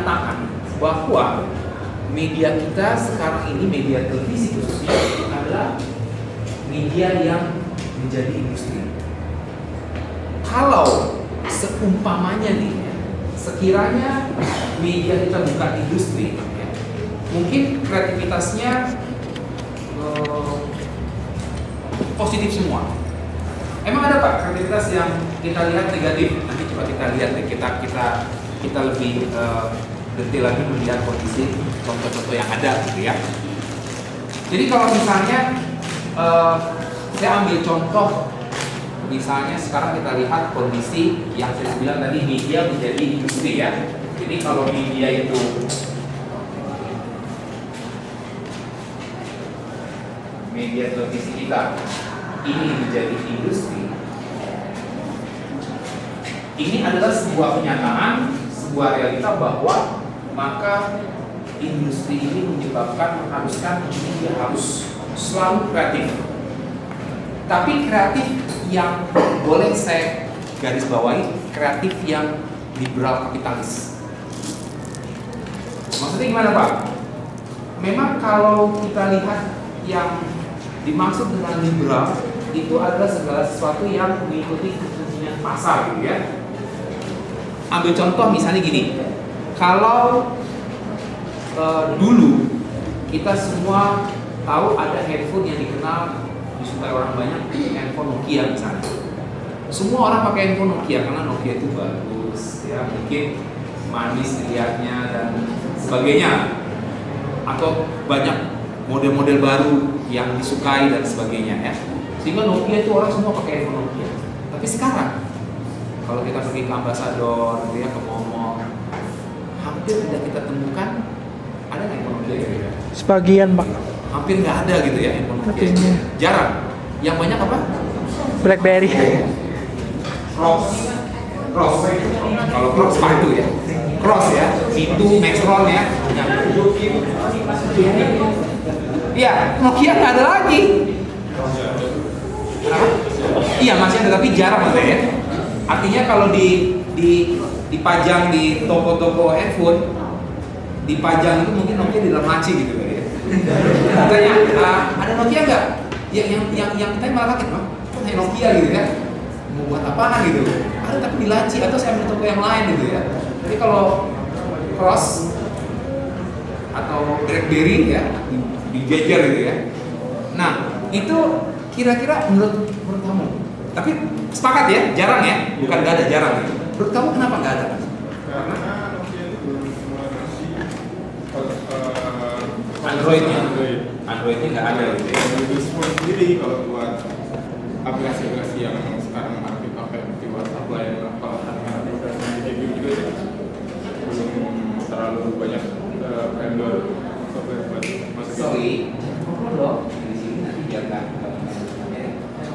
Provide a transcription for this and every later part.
kenyataan bahwa media kita sekarang ini, media televisi khususnya, adalah media yang menjadi industri. Kalau seumpamanya nih, sekiranya media kita bukan industri, ya, mungkin kreativitasnya positif semua. Emang ada Pak kreativitas yang kita lihat negatif? Nanti coba kita lihat deh, kita lebih detail lagi melihat kondisi contoh-contoh yang ada gitu ya. Jadi kalau misalnya saya ambil contoh, misalnya sekarang kita lihat kondisi yang saya bilang tadi, media menjadi industri ya. Jadi kalau media itu media televisi kita ini menjadi industri, ini adalah sebuah kenyataan, sebuah realita bahwa maka industri ini mengharuskan dia harus selalu kreatif. Tapi kreatif yang boleh saya garis bawahi, kreatif yang liberal kapitalis. Maksudnya gimana Pak? Memang kalau kita lihat yang dimaksud dengan liberal itu adalah segala sesuatu yang mengikuti kepentingan pasar gitu ya. Ambil contoh misalnya gini, kalau dulu kita semua tahu ada handphone yang dikenal disukai orang banyak, handphone Nokia misalnya. Semua orang pakai handphone Nokia karena Nokia itu bagus, ya mungkin manis dilihatnya dan sebagainya, atau banyak model-model baru yang disukai dan sebagainya ya. Sehingga Nokia itu orang semua pakai handphone Nokia. Tapi sekarang kalau kita pergi ke Ambasador, ya ke mall, hampir tidak kita temukan ada nggak handphone Nokia gitu ya? Sebagian Pak. Hampir nggak ada gitu ya handphone Nokia. Jarang. Yang banyak apa? BlackBerry. Cross. Kalau Cross sepatu ya. Cross ya. Itu Maxron ya. Iya, Nokia nggak ada lagi. Iya masih ada tapi jarang ada ya. Artinya kalau dipajang di toko-toko handphone, dipajang itu mungkin Nokia di dalam laci gitu ya. Tanya, ada Nokia nggak? Yang kita malah kaget, kok kayak Nokia gitu ya? Mau buat apaan gitu? Ada tapi di laci atau saya ambil toko yang lain gitu ya. Jadi kalau Cross atau BlackBerry ya dijejer gitu ya. Nah itu kira-kira menurut kamu, tapi sepakat ya, jarang ya, bukan nggak ada, jarang. Menurut kamu kenapa nggak ada? Karena Nokia itu belum mengadopsi Androidnya nggak ada gitu ya. Windows Phone sendiri kalau buat aplikasi-aplikasi yang sekarang aktif pakai seperti WhatsApp, Line, aplikasi game juga ya, belum terlalu banyak vendor software buat masuk. Sorry, ngobrol dong di sini nanti biar nggak.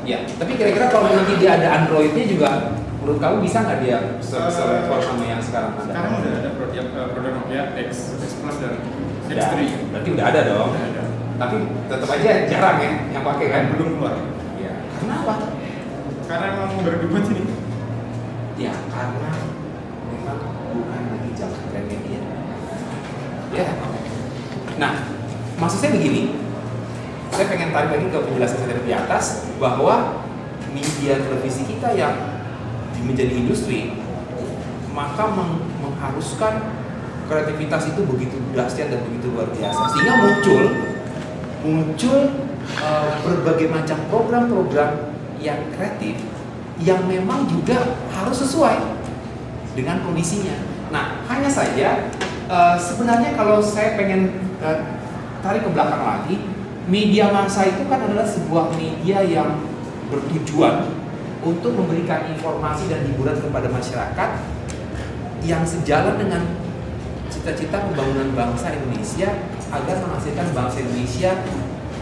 Ya, tapi kira-kira kalau nanti dia ada Androidnya juga, menurut kamu bisa nggak dia se-level sama yang sekarang ada? Sekarang udah ada produk Nokia X Plus dan X3. Berarti udah ada dong. Udah ada. Tapi tetap aja jarang ya yang pakai kan? Belum keluar. Ya. Kenapa? Karena emang baru dibuat ini. Ya karena memang bukan lagi zaman tren media. Ya. Nah, maksud saya begini. Saya pengen tarik lagi ke penjelasan saya tadi di atas bahwa media televisi kita yang menjadi industri maka mengharuskan kreativitas itu begitu dahsyat dan begitu luar biasa sehingga muncul berbagai macam program-program yang kreatif yang memang juga harus sesuai dengan kondisinya. Nah, hanya saja sebenarnya kalau saya pengen tarik ke belakang lagi, media massa itu kan adalah sebuah media yang bertujuan untuk memberikan informasi dan hiburan kepada masyarakat yang sejalan dengan cita-cita pembangunan bangsa Indonesia agar menghasilkan bangsa Indonesia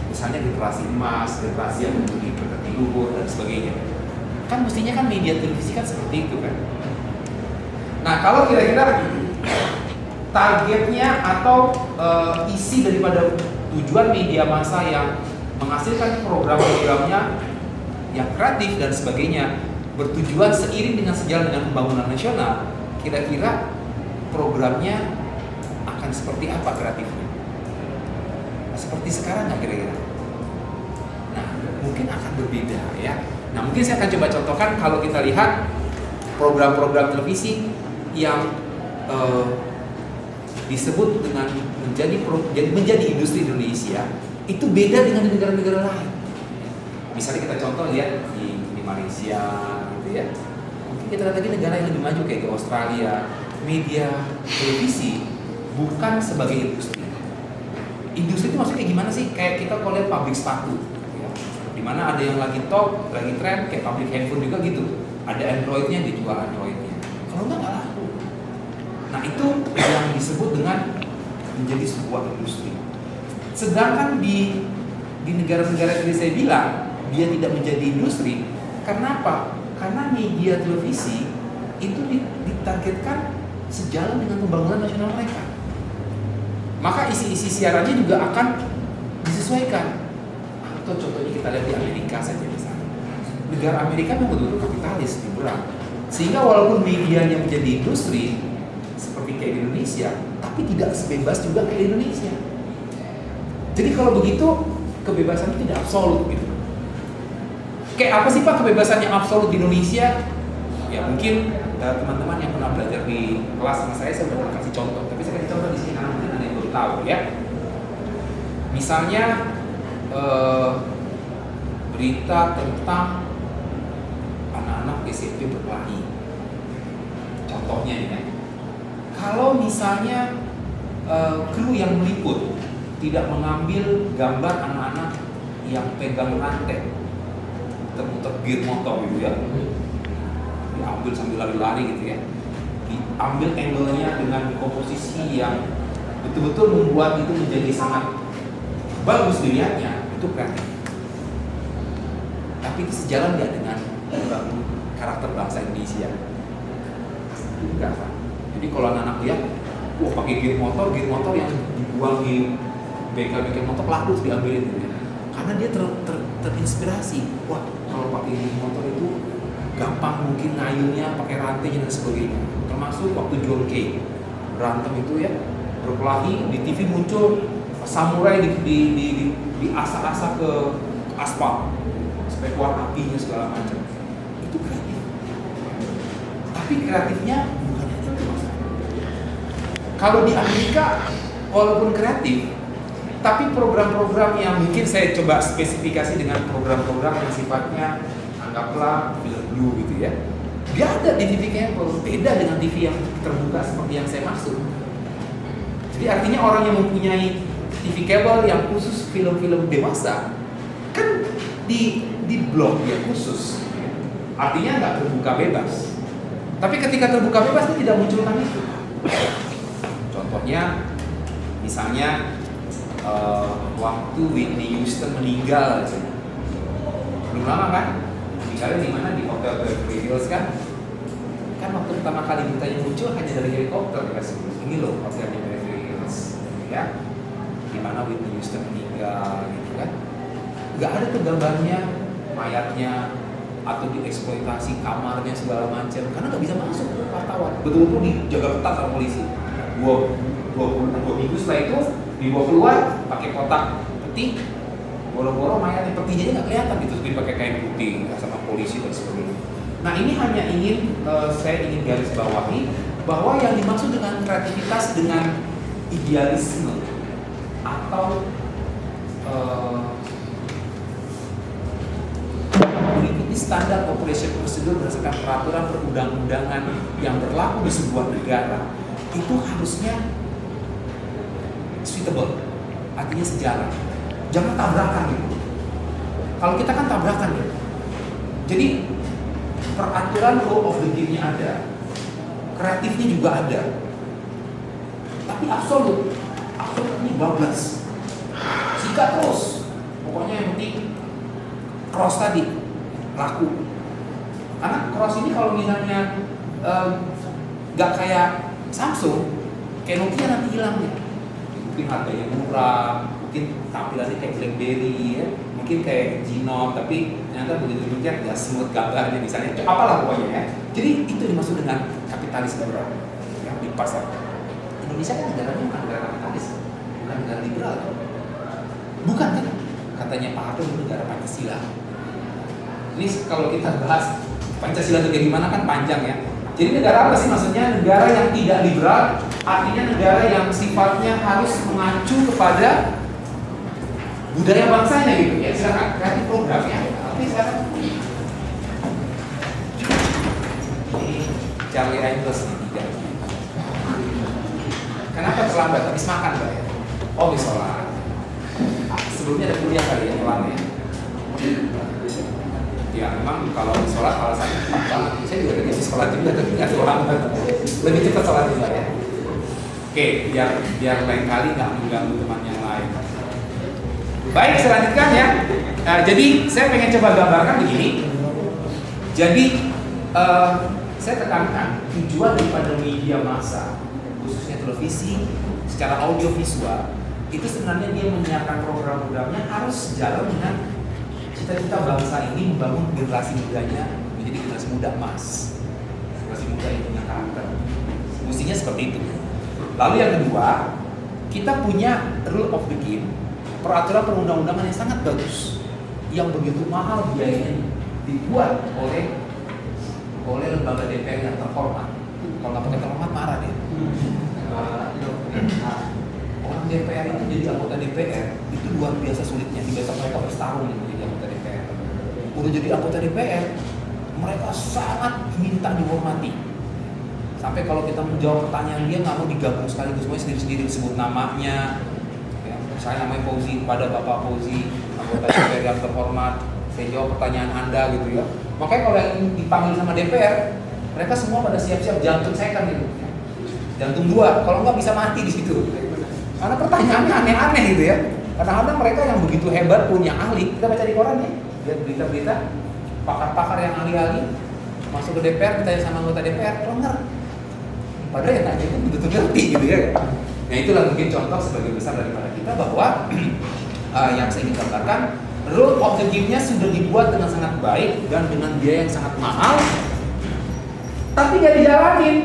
misalnya generasi emas, generasi yang memiliki berkati luhur dan sebagainya. Kan mestinya kan media televisi kan seperti itu kan. Nah kalau kira-kira targetnya atau isi daripada tujuan media massa yang menghasilkan program-programnya yang kreatif dan sebagainya bertujuan seiring dengan sejalan dengan pembangunan nasional, kira-kira programnya akan seperti apa kreatifnya? Seperti sekarang nggak kira-kira? Nah, mungkin akan berbeda ya. Nah, mungkin saya akan coba contohkan kalau kita lihat program-program televisi yang disebut dengan menjadi industri Indonesia itu beda dengan di negara-negara lain. Misalnya kita contoh lihat di Malaysia gitu ya. Mungkin kita lihat lagi negara yang lebih maju kayak di Australia, media televisi bukan sebagai industri. Industri itu maksudnya gimana sih? Kayak kita kalau lihat pabrik sepatu ya. Dimana ada yang lagi top, lagi tren, kayak pabrik handphone juga gitu. Ada Androidnya, dijual Androidnya. Kalau nggak laku. Nah itu yang disebut dengan menjadi sebuah industri. Sedangkan di negara-negara yang saya bilang dia tidak menjadi industri. Karena apa? Karena media televisi itu ditargetkan sejalan dengan pembangunan nasional mereka. Maka isi-isi siarannya juga akan disesuaikan. Atau contohnya kita lihat di Amerika saja misalnya. Negara Amerika memang betul-betul kapitalis, liberal. Sehingga walaupun medianya menjadi industri seperti kayak di Indonesia, tapi tidak sebebas juga kayak di Indonesia. Jadi kalau begitu kebebasan itu tidak absolut gitu. Kayak apa sih Pak kebebasan yang absolut di Indonesia? Ya mungkin teman-teman yang pernah belajar di kelas sama saya sudah kasih contoh. Tapi saya kasih contoh di sini karena mungkin ada yang belum tahu ya. Misalnya berita tentang anak-anak SMP berkelahi. Contohnya ini ya. Kalau misalnya kru yang meliput tidak mengambil gambar anak-anak yang pegang rantai, muter-muter gear motor gitu ya, diambil sambil lari-lari gitu ya, diambil angle-nya dengan komposisi yang betul-betul membuat itu menjadi sangat bagus dilihatnya, itu kreatif. Tapi itu sejalan nggak dengan karakter bangsa Indonesia? Enggak kan? Jadi kalau anak-anak lihat, wah pakai gear motor yang dibuang di bengkel motor laku terus diambilin gitu ya. Karena dia terinspirasi. Wah, kalau pakai gear motor itu gampang mungkin ngayunnya, pakai rantainya dan sebagainya. Termasuk waktu John Kay berantem itu ya, berkelahi di TV muncul samurai di asa-asa ke aspal supaya keluar apinya segala macam. Itu kreatif. Tapi kreatifnya bukan itu Mas. Kalau di Amerika walaupun kreatif, tapi program-program yang mungkin saya coba spesifikasi dengan program-program yang sifatnya anggaplah film blue gitu ya. Dia ada di TV kabel, beda dengan TV yang terbuka seperti yang saya maksud. Jadi artinya orang yang mempunyai TV kabel yang khusus film-film dewasa kan di blok dia khusus. Artinya nggak terbuka bebas. Tapi ketika terbuka bebas dia tidak munculkan itu. Contohnya misalnya waktu Whitney Houston meninggal aja. Belum lama kan? Meninggalnya di mana? Di hotel Beverly Hills kan? Kan waktu pertama kali beritanya muncul hanya dari helikopter dikasih. Ini loh hotelnya Beverly Hills, ya. Di mana Whitney Houston meninggal gitu kan? Gak ada tuh gambarnya, mayatnya atau dieksploitasi kamarnya segala macam karena nggak bisa masuk ke wartawan. Betul-betul dijaga ketat sama polisi. 2 minggu setelah itu dibawa keluar pakai kotak peti, boro-boro mayatnya petinya nggak kelihatan ditutupin pakai kain putih sama polisi dan sebagainya. Nah ini hanya saya ingin garis bawahi bahwa yang dimaksud dengan kreativitas dengan idealisme atau mengikuti standar operation prosedur berdasarkan peraturan perundang-undangan yang berlaku di sebuah negara itu harusnya suitable, artinya sejalan. Jangan tabrakan gitu. Kalau kita kan tabrakan ya. Jadi peraturan law of the game-nya ada, kreatifnya juga ada. Tapi absolut ini bablas. Sikat terus. Pokoknya yang penting cross tadi laku. Karena cross ini kalau misalnya nggak kayak Samsung, kayak Nokia nanti hilang ya. Mungkin harganya murah, mungkin tampilannya kayak BlackBerry ya, mungkin kayak G-Note, tapi ternyata begitu dipencet nggak smooth gambarnya misalnya, apalah pokoknya ya. Jadi itu dimaksud dengan kapitalis liberal yang di pasar. Indonesia kan negaranya bukan negara kapitalis, bukan negara liberal, bukan kan? Katanya Pak Harto itu negara Pancasila. Ini kalau kita bahas Pancasila itu kayak gimana kan panjang ya. Jadi negara apa sih maksudnya? Negara yang tidak liberal, artinya negara yang sifatnya harus mengacu kepada budaya bangsanya gitu ya. Silakan kreatif programnya. Tapi sekarang ini Charlie Angels nih tiga. Kenapa terlambat? Habis makan Mbak ya? Oh, habis sholat. Sebelumnya ada kuliah kali ya, pulang ya. Ya memang kalau sholat alasannya cepat banget. Saya juga tadi habis sholat juga, tapi nggak terlambat. Lebih cepat sholat juga ya. Oke, biar lain kali nggak mengganggu teman yang lain. Baik, selanjutnya ya. Jadi saya pengen coba gambarkan begini. Jadi saya tekankan tujuan daripada media massa, khususnya televisi, secara audiovisual, itu sebenarnya dia menyiapkan program-programnya harus jalan dengan cita-cita bangsa ini membangun generasi mudanya menjadi generasi muda emas, generasi muda yang punya karakter. Mestinya seperti itu. Lalu yang kedua, kita punya rule of the game, peraturan perundang-undangan yang sangat bagus, yang begitu mahal biayanya, dibuat oleh lembaga DPR yang terhormat. Kalau nggak pakai terhormat marah dia. Orang DPR itu jadi anggota DPR itu luar biasa sulitnya. Di besok mereka bertarung menjadi anggota DPR. Udah jadi anggota DPR, mereka sangat minta dihormati. Sampai kalau kita menjawab pertanyaan dia nggak mau digabung sekaligus, semuanya sendiri-sendiri disebut namanya. Ya, saya namanya Fauzi, kepada Bapak Fauzi, anggota DPR yang terhormat. Saya jawab pertanyaan Anda gitu ya. Makanya kalau yang dipanggil sama DPR, mereka semua pada siap-siap jantung second gitu. Jantung 2, kalau nggak bisa mati di situ. Karena pertanyaannya aneh-aneh gitu ya. Kadang-kadang mereka yang begitu hebat punya ahli, kita baca di koran ya, lihat berita-berita, pakar-pakar yang ahli-ahli masuk ke DPR, ditanya sama anggota DPR, lenger. Padahal yang tanya itu betul-betul ngerti gitu ya. Nah itulah mungkin contoh sebagai besar daripada kita bahwa yang saya ingin gambarkan, rule of the game-nya sudah dibuat dengan sangat baik dan dengan biaya yang sangat mahal, tapi nggak dijalanin,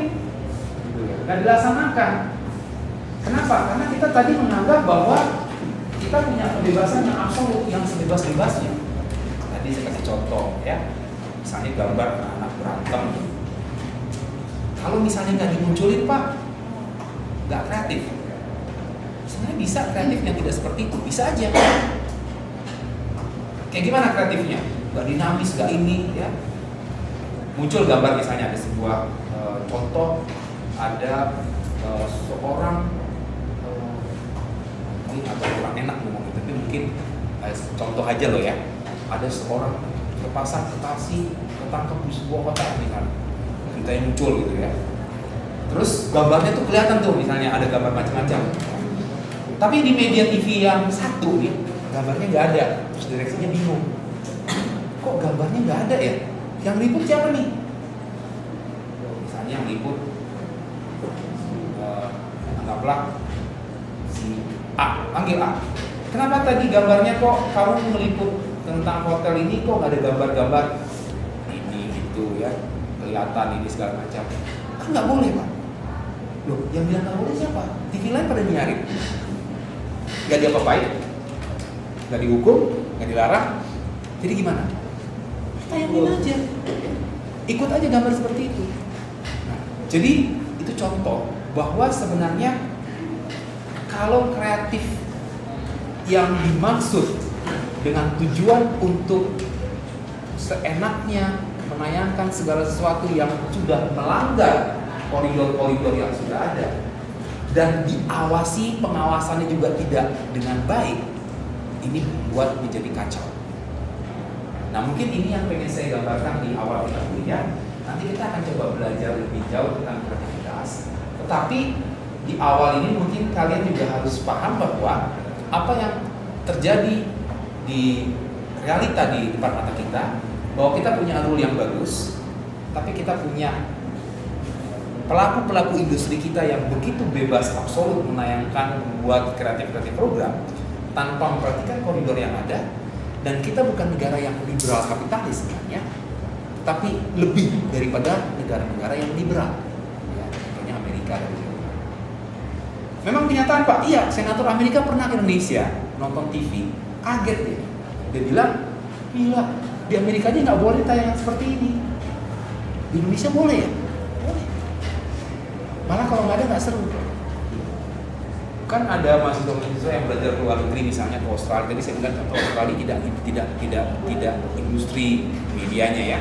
nggak dilaksanakan. Kenapa? Karena kita tadi menganggap bahwa kita punya kebebasan yang absolut, yang sebebas-bebasnya. Tadi saya kasih contoh ya, misalnya gambar anak berantem. Kalau misalnya nggak dimunculin Pak, nggak kreatif. Sebenarnya bisa kreatif yang tidak seperti itu, bisa aja. Kayak gimana kreatifnya? Nggak dinamis, nggak ini ya. Muncul gambar misalnya ada sebuah contoh, ada seorang atau orang enak ngomong itu, tapi mungkin contoh aja loh ya, ada seorang ke pasar ke Tasik ketangkep di sebuah hotel misalnya, kita yang muncul gitu ya, terus gambarnya tuh kelihatan tuh misalnya ada gambar macam-macam, tapi di media TV yang satu nih gambarnya nggak ada, terus direksinya bingung, kok gambarnya nggak ada ya, yang liput siapa nih, misalnya yang liput anggaplah si A, panggil A. Kenapa tadi gambarnya kok kamu meliput tentang hotel ini kok nggak ada gambar-gambar ini itu ya, kelihatan ini segala macam? Kan nggak boleh Pak. Loh, yang bilang nggak boleh siapa? TV lain pada nyarin. Nggak diapa-apain, nggak dihukum, nggak dilarang. Jadi gimana? Tayangin aja, ikut aja gambar seperti itu. Nah, jadi itu contoh bahwa sebenarnya kalau kreatif yang dimaksud dengan tujuan untuk seenaknya menayangkan segala sesuatu yang sudah melanggar koridor-koridor yang sudah ada dan diawasi, pengawasannya juga tidak dengan baik, ini membuat menjadi kacau. Nah mungkin ini yang pengen saya gambarkan di awal kita kuliah. Nanti kita akan coba belajar lebih jauh tentang kreativitas. Tetapi di awal ini mungkin kalian juga harus paham bahwa apa yang terjadi di realita di depan mata kita, bahwa kita punya rule yang bagus, tapi kita punya pelaku-pelaku industri kita yang begitu bebas absolut menayangkan, membuat kreatif-kreatif program tanpa memperhatikan koridor yang ada, dan kita bukan negara yang liberal kapitalis sebenarnya, tapi lebih daripada negara-negara yang liberal, ya, contohnya Amerika dan Memang kenyataan Pak, iya senator Amerika pernah ke Indonesia nonton TV, kaget dia. Dia bilang, gila, di Amerika aja nggak boleh tayangan seperti ini. Di Indonesia boleh ya? Boleh. Malah kalau nggak ada nggak seru. Kan ada mahasiswa yang belajar ke luar negeri misalnya ke Australia. Tadi saya bilang contoh Australia tidak industri medianya ya.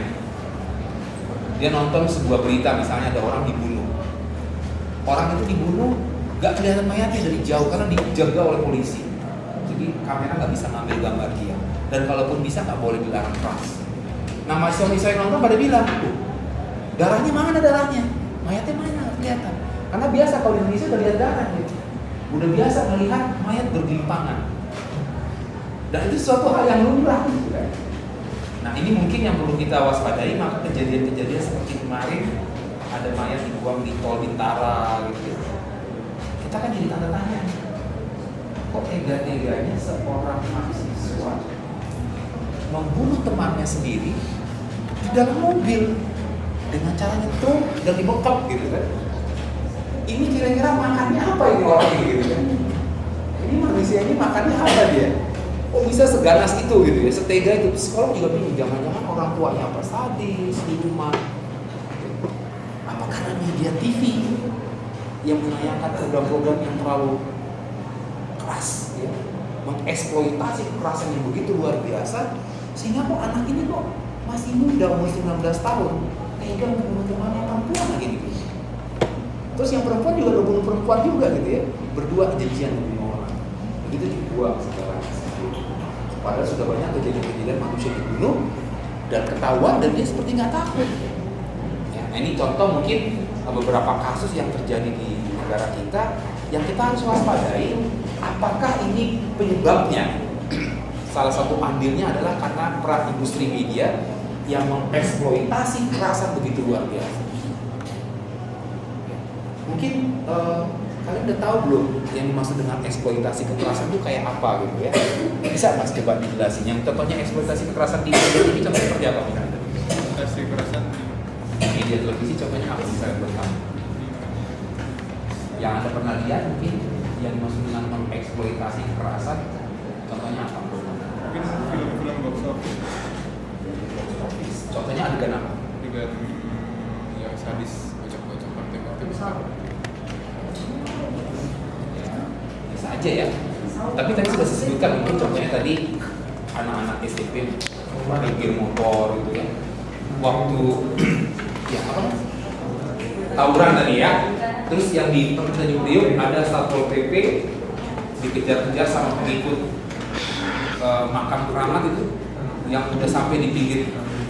Dia nonton sebuah berita misalnya ada orang dibunuh. Orang itu dibunuh nggak kelihatan mayatnya dari jauh karena dijaga oleh polisi. Jadi kamera nggak bisa ngambil gambar dia. Dan kalaupun bisa nggak boleh dilarang keras. Nah mahasiswa yang nonton pada bilang, darahnya mana darahnya? Mayatnya mana? Nggak kelihatan. Karena biasa kalau di Indonesia udah lihat darah gitu. Udah biasa melihat mayat bergelimpangan. Dan itu suatu hal yang lumrah gitu kan. Nah ini mungkin yang perlu kita waspadai, maka kejadian-kejadian seperti kemarin ada mayat dibuang di tol Bintara gitu. Kita kan jadi tanda tanya. Kok tega-teganya seorang mahasiswa membunuh temannya sendiri di dalam mobil dengan cara nyetuk dan dibekap gitu kan? Ini kira-kira makannya apa ini orang ini gitu kan? Ini manusia ini makannya apa dia? Kok bisa seganas itu gitu ya, setega itu? Psikolog juga bingung, jangan-jangan orang tuanya apa sadis di rumah? Apa karena media TV yang menayangkan program-program yang terlalu keras, ya? Mengeksploitasi kekerasan yang begitu luar biasa, sehingga kok anak ini kok masih muda, umur 19 tahun, tega membunuh temannya perempuan lagi gitu. Terus yang perempuan juga udah bunuh perempuan juga gitu ya, berdua janjian membunuh orang, begitu dibuang sekarang. Padahal sudah banyak kejadian-kejadian manusia dibunuh dan ketahuan dan dia seperti nggak takut. Ya, ini contoh mungkin beberapa kasus yang terjadi di negara kita yang kita harus waspadai. Apakah ini penyebabnya? Salah satu andilnya adalah karena peran industri media yang mengeksploitasi kekerasan begitu luar biasa. Mungkin kalian udah tahu belum yang dimaksud dengan eksploitasi kekerasan itu kayak apa gitu ya? Bisa Mas coba dijelasin? Yang contohnya eksploitasi kekerasan di media ini contohnya seperti apa misalnya? Eksploitasi kekerasan Media televisi contohnya apa misalnya buat kamu? Yang Anda pernah lihat mungkin yang dimaksud dengan mengeksploitasi kekerasan contohnya apa? mungkin film-film box office, Contohnya adegan apa? juga yang sadis, kocok-kocok partai-partai besar. Bisa aja ya. Tapi tadi sudah saya sebutkan mungkin contohnya tadi anak-anak SMP parkir motor gitu ya. Waktu ya apa? Tawuran tadi ya. Terus yang di Tanjung Priok ada Satpol PP dikejar-kejar sama pengikut makam keramat itu yang udah sampai di pinggir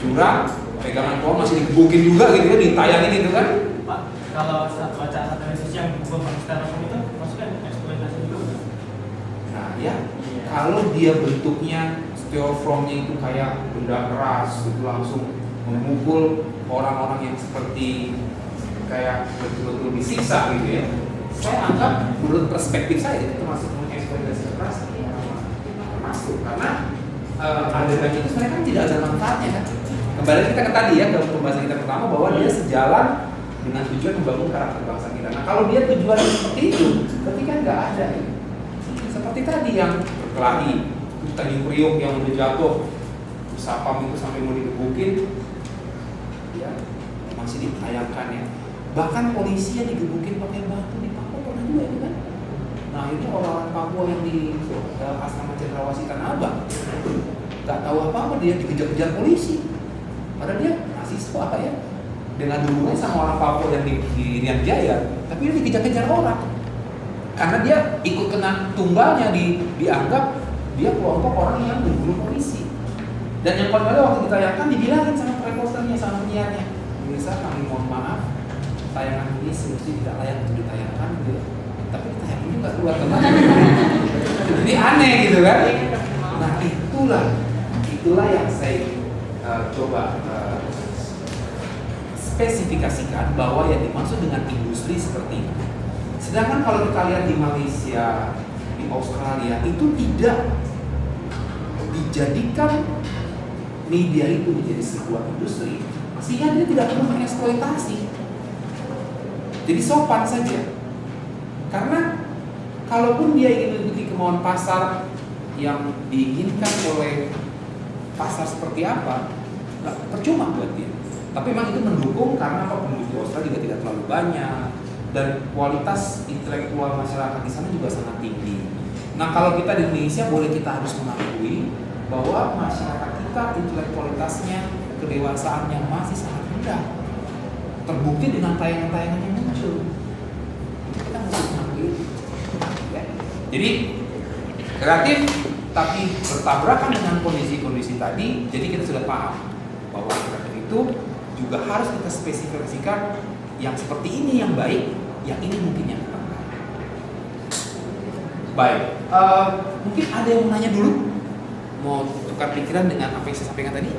jurang, pegangan pohon masih digebukin juga gitu ya, ditayangin gitu kan. Pak, kalau satu acara televisi yang berhubungan Pakistan itu maksudnya eksploitasi juga. Nah ya, kalau dia bentuknya styrofoamnya itu kayak benda keras itu langsung memukul orang-orang yang seperti kayak betul-betul disiksa gitu ya. Saya anggap menurut perspektif saya itu termasuk mengeksploitasi keras. Masuk karena adegan itu sebenarnya kan tidak ada manfaatnya kan. Kembali kita ke tadi ya, ke pembahasan kita pertama bahwa dia sejalan dengan tujuan membangun karakter bangsa kita. Nah kalau dia tujuannya seperti itu, berarti kan nggak ada ya. Seperti tadi yang berkelahi, Tanjung Priok yang udah jatuh, Sapam itu sampai mau digebukin, ya masih ditayangkan ya. Bahkan polisi yang digebukin pakai batu di Papua pernah juga itu kan. Nah ini orang-orang Papua yang di asrama Cendrawasih Tanah Abang, nggak tahu apa-apa dia dikejar-kejar polisi. Padahal dia mahasiswa ya, dengan hubungannya sama orang Papua yang di Irian Jaya, tapi dia dikejar-kejar orang karena dia ikut kena tumbalnya, dianggap dia kelompok orang yang membunuh polisi. Dan yang paling waktu ditayangkan dibilangin sama reporternya, sama penyiarnya, pemirsa kami mohon maaf, tayangan ini semestinya tidak layak untuk ditayangkan gitu ya. Tapi ditayangin juga keluar teman. Jadi aneh gitu kan. Nah itulah yang saya coba spesifikasikan bahwa yang dimaksud dengan industri seperti itu. Sedangkan kalau kita lihat di Malaysia, di Australia itu tidak dijadikan media itu menjadi sebuah industri, sehingga dia tidak perlu mengeksploitasi. Jadi sopan saja. Karena kalaupun dia ingin mengikuti kemauan pasar yang diinginkan oleh pasar seperti apa, nggak percuma buat dia. Tapi memang itu mendukung karena apa, penduduk di Australia juga tidak terlalu banyak dan kualitas intelektual masyarakat di sana juga sangat tinggi. Nah kalau kita di Indonesia boleh kita harus mengakui bahwa masyarakat kita intelektualitasnya, kedewasaannya masih sangat rendah. Terbukti dengan tayangan-tayangan yang muncul. Kita mesti mengakui. Ya. Jadi kreatif tapi bertabrakan dengan kondisi-kondisi tadi. Jadi kita sudah paham bahwa kreatif itu juga harus kita spesifikasikan yang seperti ini yang baik, yang ini mungkin yang kurang baik. Baik, mungkin ada yang mau nanya dulu, mau tukar pikiran dengan apa yang saya sampaikan tadi?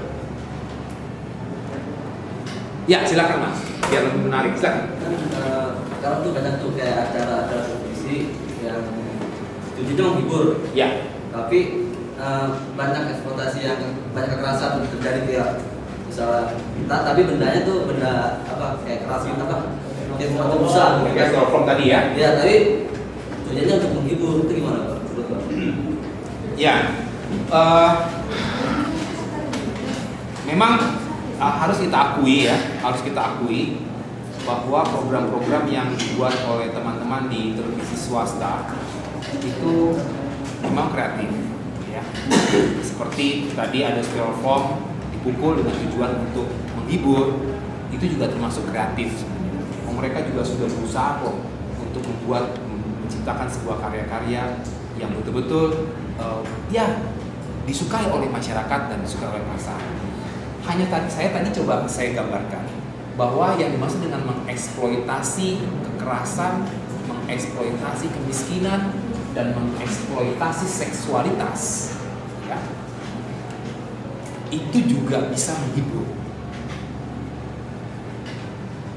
Ya silakan Mas, biar lebih menarik silakan. Kalau tuh kadang tuh kayak acara televisi yang tujuannya menghibur, Ya. tapi banyak eksploitasi yang banyak kekerasan terjadi kayak misalnya, tapi bendanya tuh benda apa kayak keras gitu apa, kayak atau besar, Kayak styrofoam tadi ya. ya tapi tujuannya untuk menghibur itu gimana Pak? Menurut Pak? Ya, memang harus kita akui ya, harus kita akui bahwa program-program yang dibuat oleh teman-teman di televisi swasta itu memang kreatif, ya. Seperti tadi ada styrofoam dipukul dengan tujuan untuk menghibur, itu juga termasuk kreatif. Mereka juga sudah berusaha kok untuk menciptakan sebuah karya-karya yang betul-betul ya disukai oleh masyarakat dan disukai oleh pasar. Hanya saya tadi coba saya gambarkan bahwa yang dimaksud dengan mengeksploitasi kekerasan, mengeksploitasi kemiskinan, dan mengeksploitasi seksualitas, ya, itu juga bisa menghibur.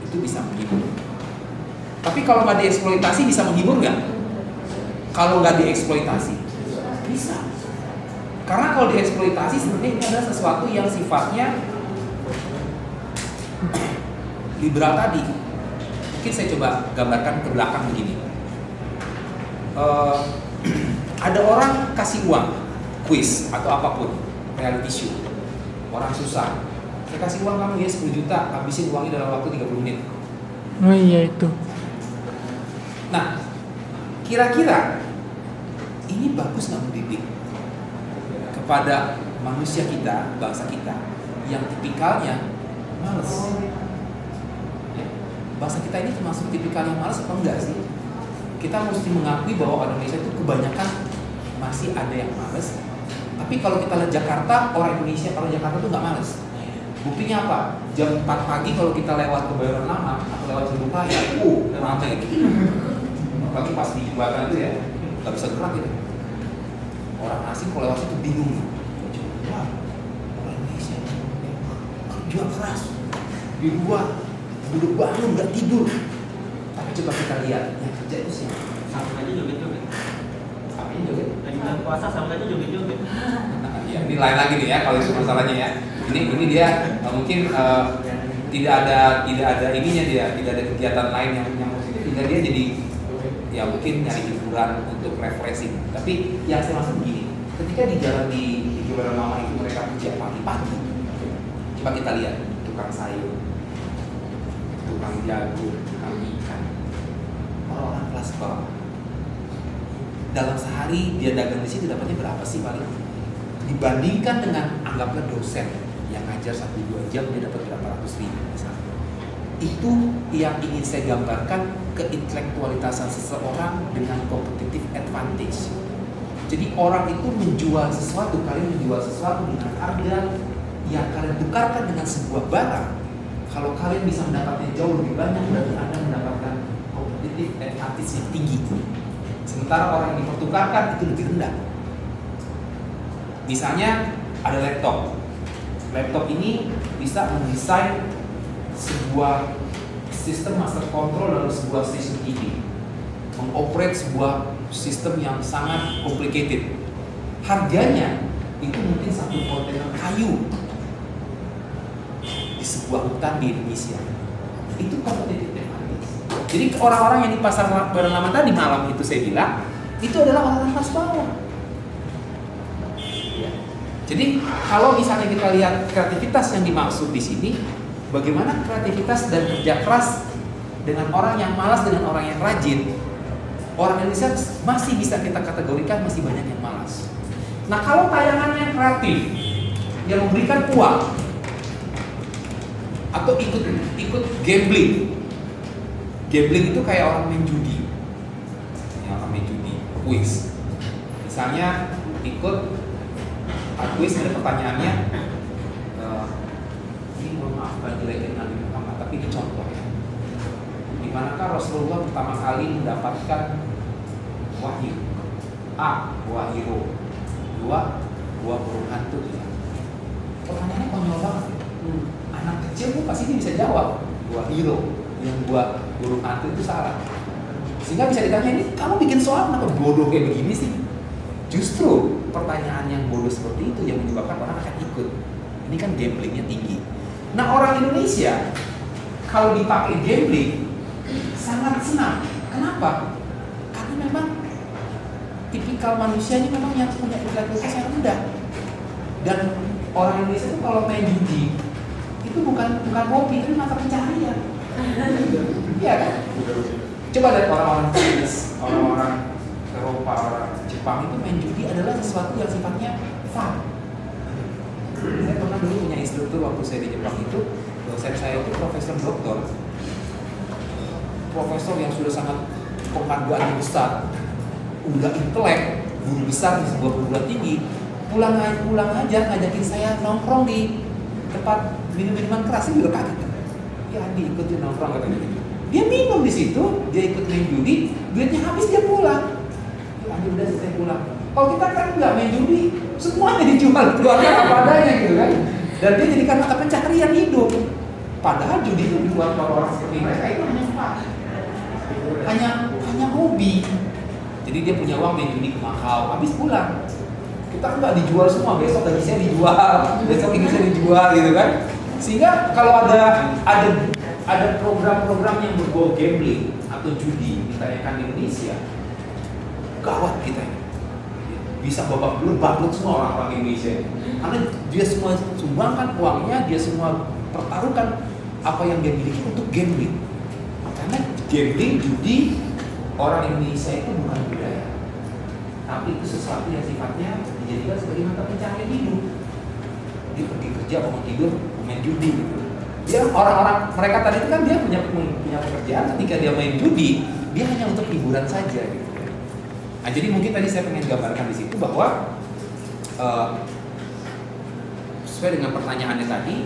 Itu bisa menghibur. Tapi kalau nggak dieksploitasi bisa menghibur nggak? Kalau nggak dieksploitasi bisa. Karena kalau dieksploitasi sebenarnya ini adalah sesuatu yang sifatnya liberal tadi. Mungkin saya coba gambarkan ke belakang begini. Ada orang kasih uang, kuis atau apapun, reality show. Orang susah. Saya kasih uang kamu ya 10 juta, habisin uangnya dalam waktu 30 menit. Oh iya itu. Nah, kira-kira ini bagus nggak mendidik kepada manusia kita, bangsa kita yang tipikalnya males? Ya, bangsa kita ini termasuk tipikal yang males apa enggak sih? Kita mesti mengakui bahwa orang Indonesia itu kebanyakan masih ada yang males. Tapi kalau kita lihat Jakarta, orang Jakarta tuh nggak males. Buktinya apa? Jam 4 pagi kalau kita lewat Kebayoran Lama atau lewat Cibubur Raya, ramai. Apalagi pas di jembatan itu ya, nggak bisa gerak gitu. Orang asing kalau lewat itu bingung. Wah, orang Indonesia kerja keras di luar, duduk bangun nggak tidur. Tapi coba kita lihat yang kerja itu siapa? Sama aja joget-joget. Apa ini joget? Lagi bulan puasa sama aja joget-joget. Ya, ini lain lagi nih ya kalau itu masalahnya ya. Ini dia mungkin tidak ada ininya dia, tidak ada kegiatan lain yang positif, sehingga dia jadi ya mungkin nyari hiburan untuk refreshing. Tapi yang saya maksud begini, ketika di jalan di Kebayoran Lama itu mereka kerja pagi-pagi, coba kita lihat tukang sayur, tukang jagung, tukang ikan, orang-orang kelas bawah. Dalam sehari dia dagang di situ dapatnya berapa sih paling? Dibandingkan dengan anggaplah dosen yang ngajar 1-2 jam dia dapat berapa ratus ribu misalnya. Itu yang ingin saya gambarkan, keintelektualitasan seseorang dengan competitive advantage. Jadi orang itu menjual sesuatu, kalian menjual sesuatu dengan harga yang kalian tukarkan dengan sebuah barang. Kalau kalian bisa mendapatnya jauh lebih banyak, berarti Anda mendapatkan competitive advantage yang tinggi. Sementara orang yang dipertukarkan itu lebih rendah. Misalnya ada laptop. Laptop ini bisa mendesain sebuah sistem master control dalam sebuah stasiun TV, mengoperate sebuah sistem yang sangat complicated. Harganya itu mungkin 1 kontainer kayu di sebuah hutan di Indonesia. Itu competitive advantage. Jadi orang-orang yang di pasar Kebayoran Lama tadi malam itu saya bilang, itu adalah orang-orang kelas bawah. Ya. Jadi kalau misalnya kita lihat kreativitas yang dimaksud di sini, bagaimana kreativitas dan kerja keras dengan orang yang malas dengan orang yang rajin, orang Indonesia masih bisa kita kategorikan masih banyak yang malas. Nah kalau tayangannya kreatif, yang memberikan uang atau ikut gambling itu kayak orang main judi, kuis. Misalnya ikut kuis, ada pertanyaannya, ini mohon maaf bukan jelekin Nabi Muhammad, tapi ini contoh ya. Di manakah Rasulullah pertama kali mendapatkan wahyu? A. Buah hiro. 2. Buah burung hantu. Pertanyaannya konyol banget ya. Anak kecil tuh pasti dia bisa jawab buah hiro, yang buah burung hantu itu salah. Sehingga bisa ditanya, ini kamu bikin soal kenapa bodoh kayak begini sih? Justru pertanyaan yang bodoh seperti itu yang menyebabkan orang akan ikut. Ini kan gamblingnya tinggi. Nah orang Indonesia kalau dipakai gambling sangat senang. Kenapa? Karena memang tipikal manusianya memang yang punya kreativitas yang rendah. Dan orang Indonesia itu kalau main judi itu bukan hobi, itu mata pencaharian. Iya kan? Coba lihat orang-orang Chinese, orang-orang Eropa, orang Jepang itu main judi adalah sesuatu yang sifatnya fun. Saya pernah dulu punya instruktur waktu saya di Jepang itu, dosen saya itu profesor doktor, profesor yang sudah sangat penghargaan besar, udah intelek, guru besar di sebuah perguruan tinggi, pulang aja ngajakin saya nongkrong di tempat minum-minuman keras, saya juga kaget. Ya Andi ikutin nongkrong katanya gitu. Dia minum di situ, dia ikut main judi, duitnya habis dia pulang. Ya Andi udah selesai pulang. Kalau kita kan nggak main judi, semuanya dijual, keluarga apa adanya gitu kan. Dan dia jadikan mata pencaharian hidup. Padahal judi itu dibuat orang seperti mereka itu hanya fun, hanya hobi. Jadi dia punya uang main judi ke Macau, habis pulang. Kita nggak dijual semua, besok gaji saya dijual, besok ini saya dijual gitu kan. Sehingga kalau ada program-program yang berbau gambling atau judi ditanyakan di Indonesia, gawat kita ini. Bisa babak belur bangkrut semua orang-orang Indonesia. Karena dia semua sumbangkan uangnya, dia semua pertaruhkan apa yang dia miliki untuk gambling. Karena gambling, judi, orang Indonesia itu bukan budaya, tapi itu sesuatu yang sifatnya dijadikan sebagai mata pencaharian hidup. Dia pergi kerja, mau tidur, main judi gitu. Dia orang-orang mereka tadi itu kan dia punya pekerjaan, ketika dia main judi, dia hanya untuk hiburan saja gitu. Nah, jadi mungkin tadi saya pengen gambarkan di situ bahwa sesuai dengan pertanyaannya tadi,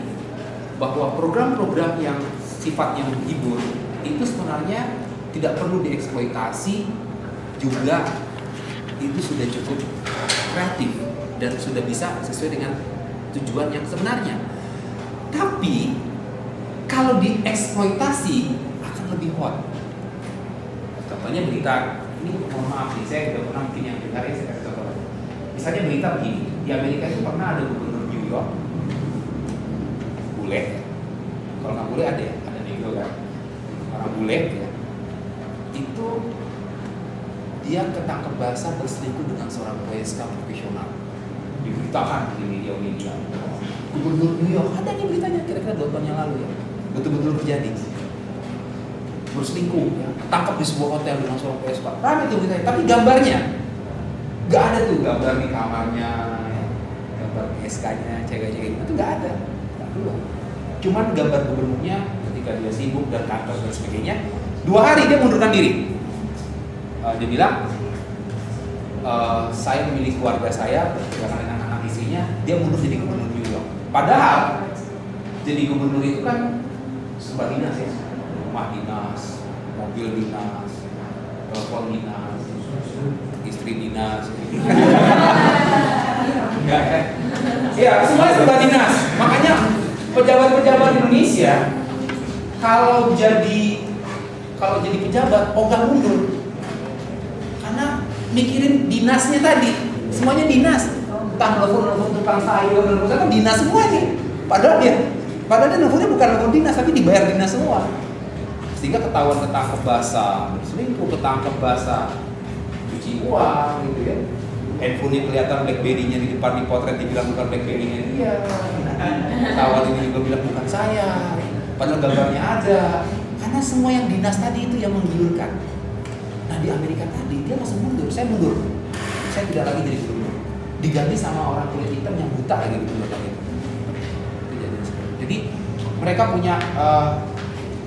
bahwa program-program yang sifatnya menghibur itu sebenarnya tidak perlu dieksploitasi, juga itu sudah cukup kreatif dan sudah bisa sesuai dengan tujuan yang sebenarnya. Tapi kalau dieksploitasi akan lebih hot. Contohnya berita, ini mohon maaf nih, saya tidak pernah mungkin yang dengar ya, saya kasih contoh. Misalnya berita begini, di Amerika itu pernah ada gubernur New York, bule, kalau nggak bule ada negro kan, orang bule ya, itu dia ketangkep basah berselingkuh dengan seorang PSK profesional, diberitakan di media-media. Gubernur New York, ada nih beritanya kira-kira 2 tahun yang lalu ya, betul-betul terjadi, berselingkuh, ya, tangkap di sebuah hotel dengan seorang PSK, ramai itu beritanya, tapi gambarnya nggak ada tuh, gambar di kamarnya, ya, gambar PSK-nya, cewek-cewek itu nggak ada, nggak keluar. Cuman gambar gubernurnya ketika dia sibuk dan kantor dan sebagainya, 2 hari dia mundurkan diri. Dia bilang, saya memilih keluarga saya bersama dengan anak istrinya, dia mundur jadi gubernur New York. Padahal jadi gubernur itu kan serba dinas ya, rumah dinas, mobil dinas, telepon dinas, istri dinas. Enggak kan? Ya, semuanya serba dinas. Makanya pejabat-pejabat Indonesia kalau jadi pejabat ogah mundur. Karena mikirin dinasnya tadi, semuanya dinas. Entah nelfon tukang sayur, kan dinas semua nih. Padahal dia nelfonnya bukan nelfon dinas, tapi dibayar dinas semua. Sehingga ketahuan ketangkep basah, selingkuh ketangkep basah, cuci uang gitu ya. Handphone-nya kelihatan BlackBerry-nya di depan dipotret dibilang bukan BlackBerry-nya dia. Kawan ini juga bilang bukan saya. Padahal gambarnya ada. Karena semua yang dinas tadi itu yang menggiurkan. Nah di Amerika tadi dia langsung mundur. Saya mundur. Saya tidak lagi jadi gubernur. Diganti sama orang kulit hitam yang buta lagi gubernur lagi. Jadi mereka punya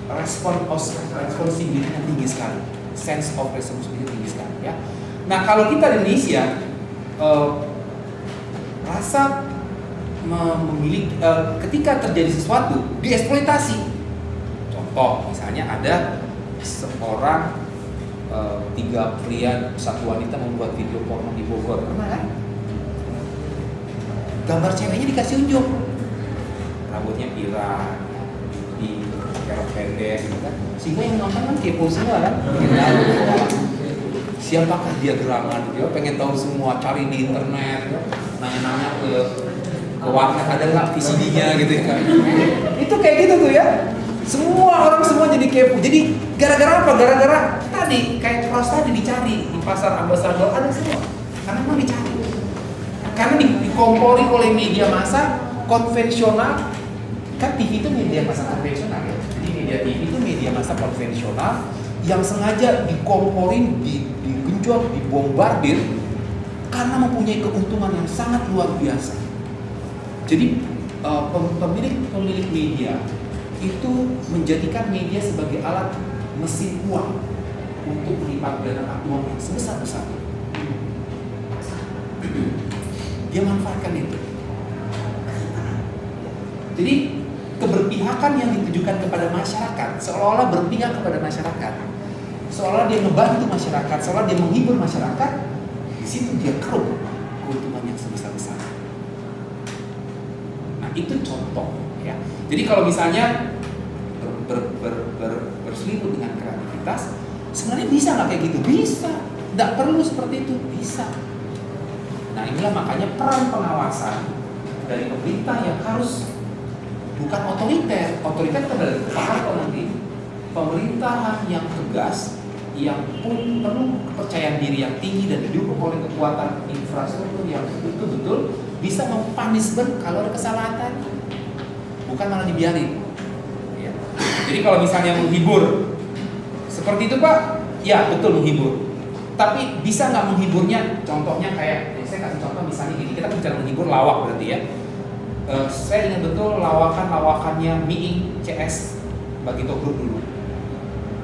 responsibility yang tinggi sekali, sense of responsibility tinggi sekali ya. Nah kalau kita di Indonesia rasa memiliki ketika terjadi sesuatu dieksploitasi. Contoh misalnya ada seorang 3 pria 1 wanita membuat video porno di Bogor, pernah kan? Gambar ceweknya dikasih unjuk, rambutnya pirang, di kerok pendek gitu kan, sehingga yang nonton kan kepo semua kan, pengen tahu siapakah dia gerangan, dia pengen tahu semua, cari di internet, nanya-nanya ke warnet ada nggak VCD-nya gitu ya kan, itu kayak gitu tuh ya, semua orang semua jadi kepo, jadi gara-gara apa? Gara-gara tadi kayak cross tadi dicari di pasar ambasador ada semua, karena memang dicari, karena dikompori oleh media massa konvensional. Kan TV itu media massa konvensional ya. Jadi media TV itu media massa konvensional yang sengaja dikomporin, digenjot, dibombardir karena mempunyai keuntungan yang sangat luar biasa. Jadi pemilik media itu menjadikan media sebagai alat mesin uang untuk melipat ganda uang yang sebesar-besarnya. Dia manfaatkan itu. Jadi keberpihakan yang ditujukan kepada masyarakat, seolah-olah berpihak kepada masyarakat, seolah dia membantu masyarakat, seolah dia menghibur masyarakat, di situ dia keruk keuntungan yang sebesar-besar. Nah itu contoh ya. Jadi kalau misalnya berselimut dengan kreativitas, sebenarnya bisa nggak kayak gitu? Bisa, nggak perlu seperti itu, bisa. Nah inilah makanya peran pengawasan dari pemerintah yang harus bukan otoriter kembali ke Pak nanti, pemerintahan yang tegas, yang pun penuh kepercayaan diri yang tinggi dan didukung oleh kekuatan infrastruktur yang betul-betul bisa mempunishment kalau ada kesalahan, bukan malah dibiarin. Ya. Jadi kalau misalnya menghibur seperti itu Pak, ya betul menghibur. Tapi bisa nggak menghiburnya? Contohnya kayak, saya kasih contoh misalnya gini, kita bicara menghibur lawak berarti ya. Saya ingat betul lawakannya Miing CS Bagito Group dulu.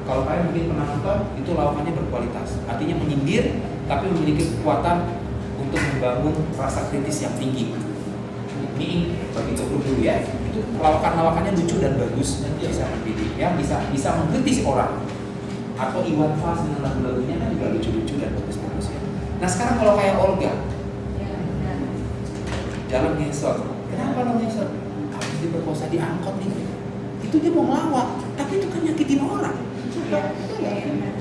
Kalau kalian mungkin pernah nonton, itu lawakannya berkualitas. Artinya menyindir, tapi memiliki kekuatan untuk membangun rasa kritis yang tinggi. Miing Bagito Group dulu ya. Itu lawakannya lucu dan bagus, dan bisa mendidik, ya bisa mengkritis orang. Atau Iwan Fals dengan lagu-lagunya kan juga lucu-lucu dan bagus-bagus ya. Nah sekarang kalau kayak Olga, jalan ngesot. Kenapa lo ngesot? Habis diperkosa di angkot nih. Itu dia mau ngelawak, tapi itu kan nyakitin orang.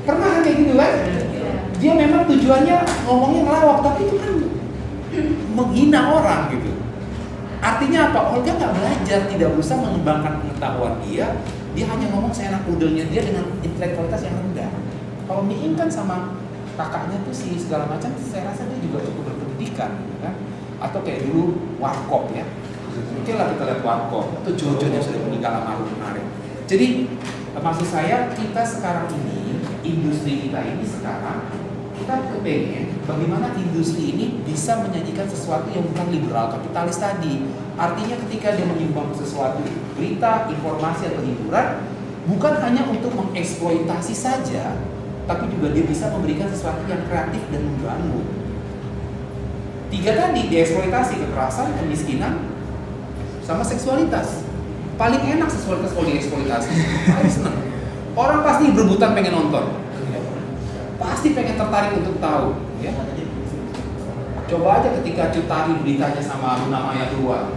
Pernah kan kayak gitu kan? Dia memang tujuannya ngomongnya ngelawak, tapi itu kan menghina orang gitu. Artinya apa? Olga nggak belajar, tidak berusaha mengembangkan pengetahuan dia. Dia hanya ngomong seenak udelnya dia dengan intelektualitas yang rendah. Kalau Miing kan sama kakaknya tuh si segala macam, saya rasa dia juga cukup berpendidikan, gitu kan? Atau kayak dulu Warkop ya, mungkin lah kita lihat Warkop atau Jojo yang sudah meninggal almarhum kemarin. Jadi maksud saya kita sekarang ini, industri kita ini sekarang kita kepengen bagaimana industri ini bisa menyajikan sesuatu yang bukan liberal kapitalis tadi. Artinya ketika dia menyumbang sesuatu, berita, informasi atau hiburan, bukan hanya untuk mengeksploitasi saja, tapi juga dia bisa memberikan sesuatu yang kreatif dan membangun. 3 tadi, dieksploitasi, kekerasan, kemiskinan, sama seksualitas. Paling enak seksualitas kalau dieksploitasi, paling seneng. Orang pasti berebutan pengen nonton, pasti pengen tertarik untuk tahu. Ya. Coba aja ketika Cut Tari beritanya sama Luna Maya keluar,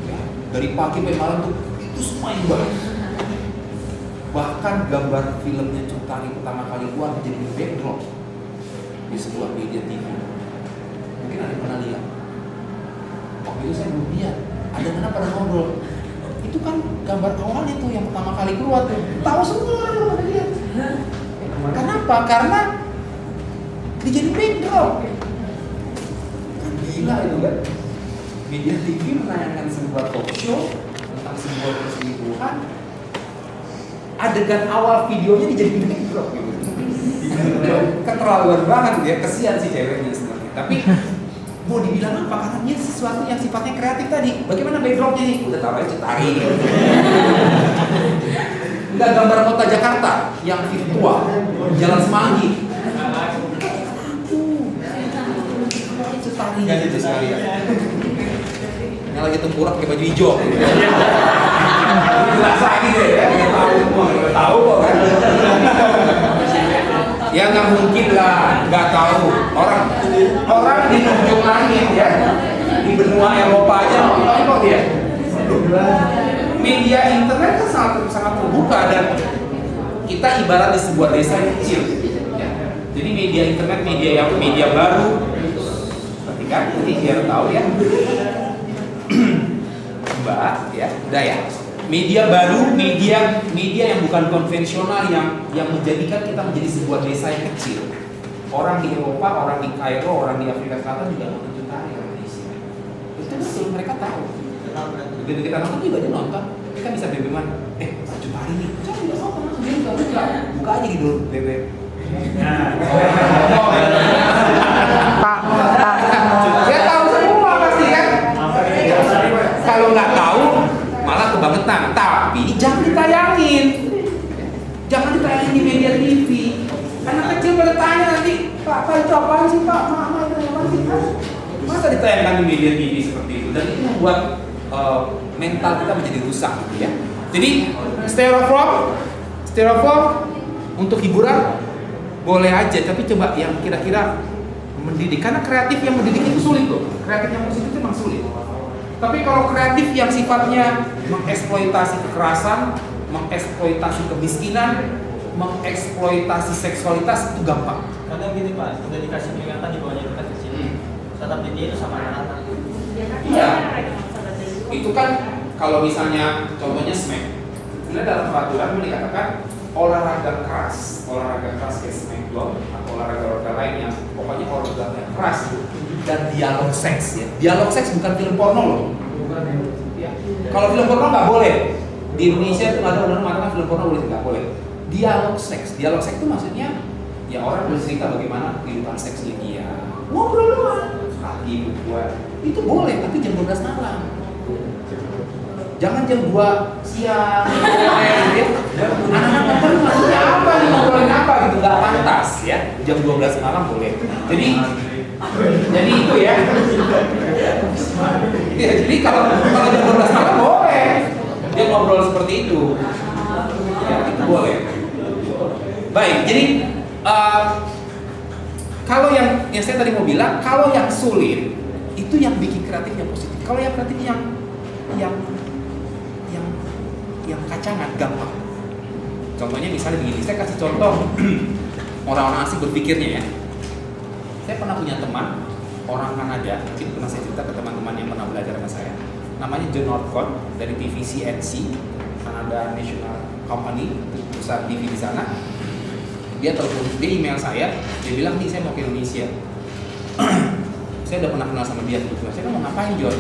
ya, dari pagi sampai malam tuh itu semua yang bagus. Bahkan gambar filmnya Cut Tari pertama kali keluar menjadi backdrop di sebuah media TV. Mungkin ada yang pernah lihat. Waktu itu saya belum lihat. Ada mana pada ngobrol. Itu kan gambar awalnya tuh yang pertama kali keluar tuh. Tahu semua orang yang pada lihat. Kenapa? Karena dijadiin backdrop. Kan gila itu kan. Media TV menayangkan sebuah talk show tentang sebuah perselingkuhan. Adegan awal videonya dijadiin backdrop gitu. Keterlaluan banget ya, kesian si ceweknya sebenarnya. Tapi mau dibilang apa? Karena dia sesuatu yang sifatnya kreatif tadi. Bagaimana backdropnya nih? Udah taruh aja Cetari. Enggak, gambar kota Jakarta yang virtual, Jalan Semanggi. Cetari gitu sekalian. Yang lagi tengkurap pakai baju hijau. Jelas lagi deh ya, nggak tahu kok kan. Ya nggak mungkin lah, nggak tahu. Orang di ujung langit ya, di benua Eropa aja nonton kok dia. Media internet kan sangat terbuka dan kita ibarat di sebuah desa yang kecil. Ya. Jadi media internet media baru. Berarti kan ini biar tahu ya. Mbak, ya, udah ya. Media baru, media yang bukan konvensional yang menjadikan kita menjadi sebuah desa yang kecil. Orang di Eropa, orang di Kairo, orang di Afrika Selatan juga nonton tari Indonesia. Itu betul, mereka tahu. Begitu kita nonton juga dia nonton. Kita bisa BB-man, baju tari nih. Saya tidak nonton, dia nggak buka. Buka aja gitu BB. Dia tahu semua pasti kan. Kalau nggak tahu malah kebangetan. Tapi jangan ditayangin. Jangan ditayangin di media TV. Anak kecil pada tanya nanti, Pak itu apaan sih Pak? Mama itu apaan sih Pak? Masa ditayangkan di media TV seperti itu? Dan itu membuat mental kita menjadi rusak gitu ya. Jadi styrofoam untuk hiburan boleh aja, tapi coba yang kira-kira mendidik. Karena kreatif yang mendidik itu sulit loh. Kreatif yang positif itu memang sulit. Tapi kalau kreatif yang sifatnya mengeksploitasi kekerasan, mengeksploitasi kemiskinan, mengeksploitasi seksualitas itu gampang. Kadang gini Pak, udah dikasih peringatan di bawahnya kita kecil. Tetap dia itu sama anak-anak. Iya. Itu kan kalau misalnya contohnya smack. Sebenarnya dalam peraturan dikatakan olahraga keras kayak smackdown atau olahraga lain yang pokoknya olahraga yang keras dan dialog seks ya. Dialog seks bukan film porno loh. Ya. Kalau film porno nggak boleh. Di Indonesia itu ada undang-undang mengatakan film porno boleh nggak boleh. Dialog seks itu maksudnya ya orang bercerita bagaimana kehidupan seksnya dia. Ngobrol doang. Lagi buat itu boleh tapi jam 12 malam. Jangan jam 2 siang. Anak-anak kan maksudnya apa nih, ngobrolin apa gitu, nggak pantas ya. Jam 12 malam boleh. Jadi itu ya. Ya jadi kalau jam 12 malam boleh. Dia ngobrol seperti itu. Ya, itu boleh. Baik, jadi kalau yang saya tadi mau bilang, kalau yang sulit itu yang bikin kreatifnya positif. Kalau yang kreatif yang kacangan gampang. Contohnya misalnya begini, saya kasih contoh orang-orang asing berpikirnya ya. Saya pernah punya teman orang Kanada, mungkin pernah saya cerita ke teman-teman yang pernah belajar sama saya. Namanya John Northcott dari TV CNC, Canada National Company, perusahaan TV di sana. Dia email saya, dia bilang nih saya mau ke Indonesia. Saya udah pernah kenal sama dia gitu. Saya mau ngapain John?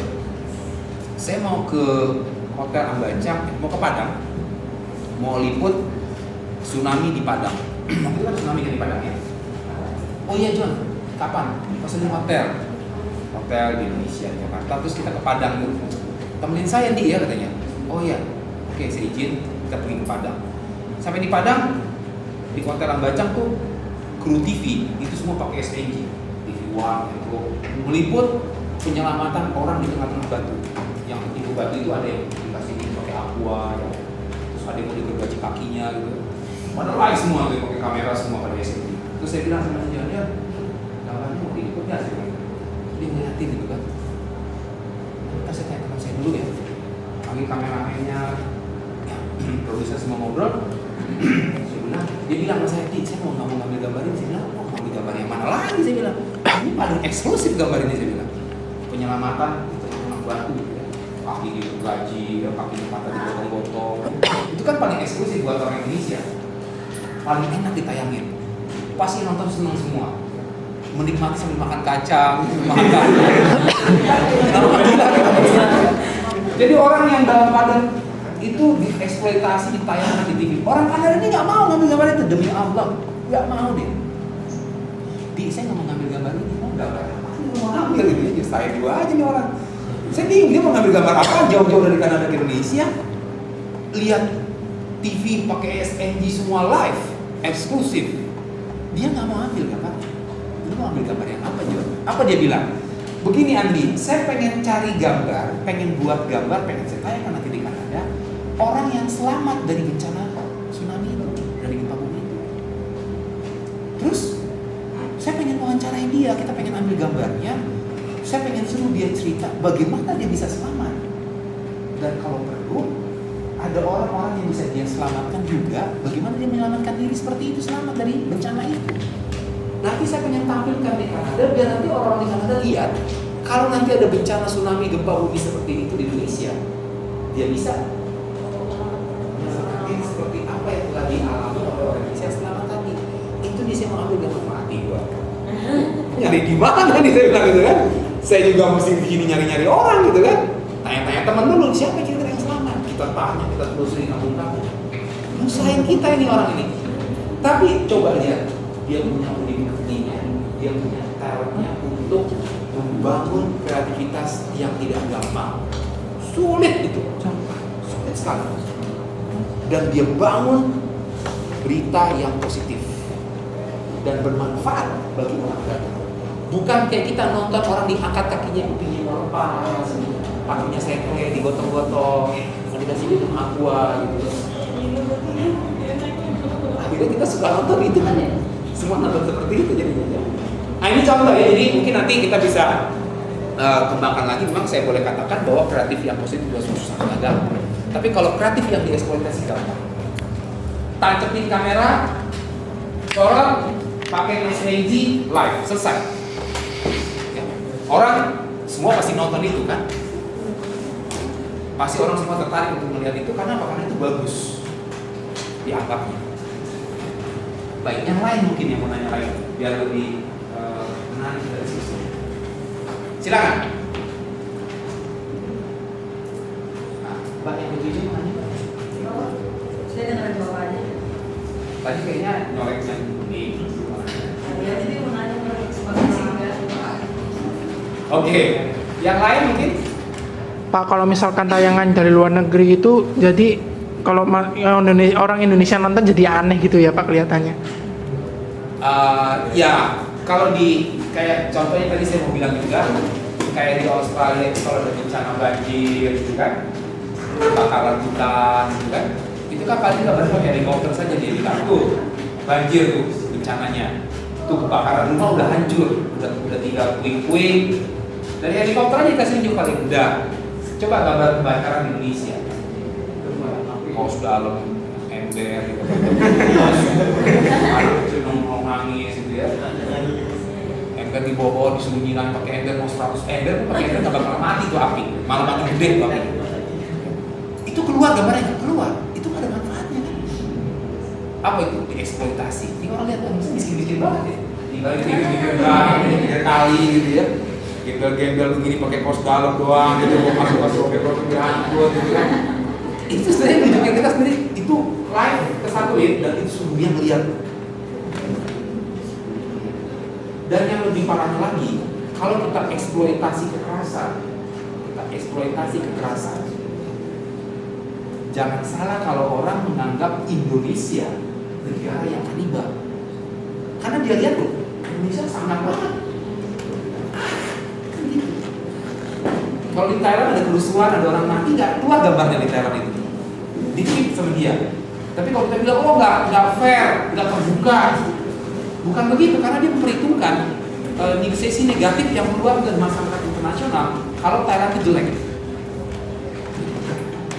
Saya mau ke Hotel Ambacang, mau ke Padang, mau liput tsunami di Padang. Waktu itu kan tsunami di Padang ya. Oh iya John, kapan? Pesenin hotel di Indonesia, Jakarta. Terus kita ke Padang dulu. Temenin saya nih ya katanya. Oh iya, oke saya izin kita pergi ke Padang. Sampai di Padang, di Hotel Ambacang tuh kru TV itu semua pakai STG, TV One itu meliput penyelamatan orang di tengah-tengah batu. Yang tipe batu itu ada yang dikasih pakai aqua, ya. Terus ada yang mau digergaji kakinya gitu. Mana live semua gitu, pakai kamera semua pada STG. Terus saya bilang sama dia, gambarnya mau diliput nggak sih? Dia ngeliatin gitu kan. Kita saya tanya teman saya dulu ya. Panggil kameramennya, ya, produser semua ngobrol. Dia bilang sama saya, saya mau ngambil gambar ini. Saya bilang, mau ngambil gambar yang mana lagi? Saya bilang, ini paling eksklusif gambar ini. Saya bilang, penyelamatan di tengah batu, ya. Kaki digergaji, ya, kaki mata digotong-gotong. Itu kan paling eksklusif buat orang Indonesia. Paling enak ditayangin. Pasti nonton senang semua. menikmati sambil makan kacang, makan kacang. Jadi orang yang dalam keadaan itu dieksploitasi, ditayangkan di TV. Orang Kanada ini nggak mau ngambil gambar itu, demi Allah, nggak mau deh. Saya nggak mau ngambil gambar ini, mau gambar apa? Mau ngambil gitu, ya saya dua aja nih orang. Saya bingung dia mau ngambil gambar apa jauh-jauh dari Kanada ke Indonesia. Lihat TV pakai SNG semua live, eksklusif. Dia nggak mau ambil gambar. Dia mau ambil gambar yang apa juga? Apa dia bilang? Begini Andi, saya pengen cari gambar, pengen buat gambar, pengen saya tayangkan nanti di Kanada. Orang yang selamat dari bencana tsunami itu, dari gempa bumi itu. Terus saya pengen wawancarai dia, kita pengen ambil gambarnya. Saya pengen suruh dia cerita bagaimana dia bisa selamat. Dan kalau perlu, ada orang-orang yang bisa dia selamatkan juga, bagaimana dia menyelamatkan diri seperti itu, selamat dari bencana itu. Nanti saya pengen tampilkan di Kanada, biar nanti orang di Kanada lihat, kalau nanti ada bencana tsunami, gempa bumi seperti itu di Indonesia, dia bisa seperti apa yang telah dialami oleh orang Indonesia selama tadi. Itu dia saya mengambil gambar mati gua. Nyari di mana nih saya bilang gitu kan? Saya juga mesti begini nyari-nyari orang gitu kan? Tanya-tanya teman dulu, siapa kira-kira yang selamat? Kita tanya, kita telusuri kampung-kampung. Nyusahin kita ini orang ini. Tapi coba lihat, dia punya unik-uniknya, dia punya talentnya untuk membangun kreativitas yang tidak gampang. Sulit itu, sulit sekali. Dan dia bangun berita yang positif dan bermanfaat bagi orang banyak. Bukan kayak kita nonton orang diangkat kakinya, kupingnya melepas, kakinya sekre, digotong-gotong, dikasih minum aqua gitu. Akhirnya kita suka nonton itu kan ya. Semua nonton seperti itu jadinya. Nah ini contoh ya, jadi mungkin nanti kita bisa kembangkan lagi. Memang saya boleh katakan bahwa kreatif yang positif juga susah gagal. Tapi kalau kreatif yang dieksploitasi gampang. Tancepin kamera, orang pakai SNG live, selesai. Ya. Orang semua pasti nonton itu kan? Pasti orang semua tertarik untuk melihat itu karena apa? Karena itu bagus dianggapnya. Baik, yang lain mungkin yang mau nanya lain biar lebih menarik dari sisi. Silakan. Nah, Mbak yang begitu mau nanya? Saya dengerin bapaknya. Tadi kayaknya nyoleknya ini. Ya, jadi mau nanya sebagai singgah. Oke, yang lain mungkin? Pak, kalau misalkan tayangan dari luar negeri itu jadi kalau orang Indonesia nonton jadi aneh gitu ya Pak kelihatannya. Ya, kalau di kayak contohnya tadi saya mau bilang juga, kayak di Australia itu kalau ada bencana banjir gitu kan, kebakaran hutan gitu kan, itu kan paling nggak pakai helikopter saja dia bilang tuh banjir tuh bencananya, tuh kebakaran rumah udah hancur, udah tinggal puing-puing, dari helikopter aja dikasih tunjuk paling udah. Coba gambar kebakaran di Indonesia, kaos dalam ember gitu, anak kecil nongkrong nangis gitu ya, ember di bawah disembunyikan pakai ember mau 100 ember, pakai ember nggak bakal mati tuh api, malah makin gede tuh api. Itu keluar gambarnya nggak keluar, itu nggak ada manfaatnya kan? Apa itu dieksploitasi? Ini orang lihat orang miskin-miskin banget ya, tinggal di pinggir kali gitu ya. Gembel-gembel begini pakai kaos dalam doang gitu, masuk ke hancur gitu kan. Itu sebenarnya nunjukin kita sendiri itu live kesatuin dan itu dunia ngeliat. Dan yang lebih parahnya lagi, kalau kita eksploitasi kekerasan, jangan salah kalau orang menganggap Indonesia negara yang kanibal. Karena dia lihat loh, Indonesia sangat banget. Kalau di Thailand ada kerusuhan, ada orang mati, nggak keluar gambarnya di Thailand itu, di-tweet sama dia. Tapi kalau kita bilang, oh nggak fair, nggak terbuka, bukan begitu, karena dia memperhitungkan sisi negatif yang keluar dari masyarakat internasional. Kalau Thailand itu jelek,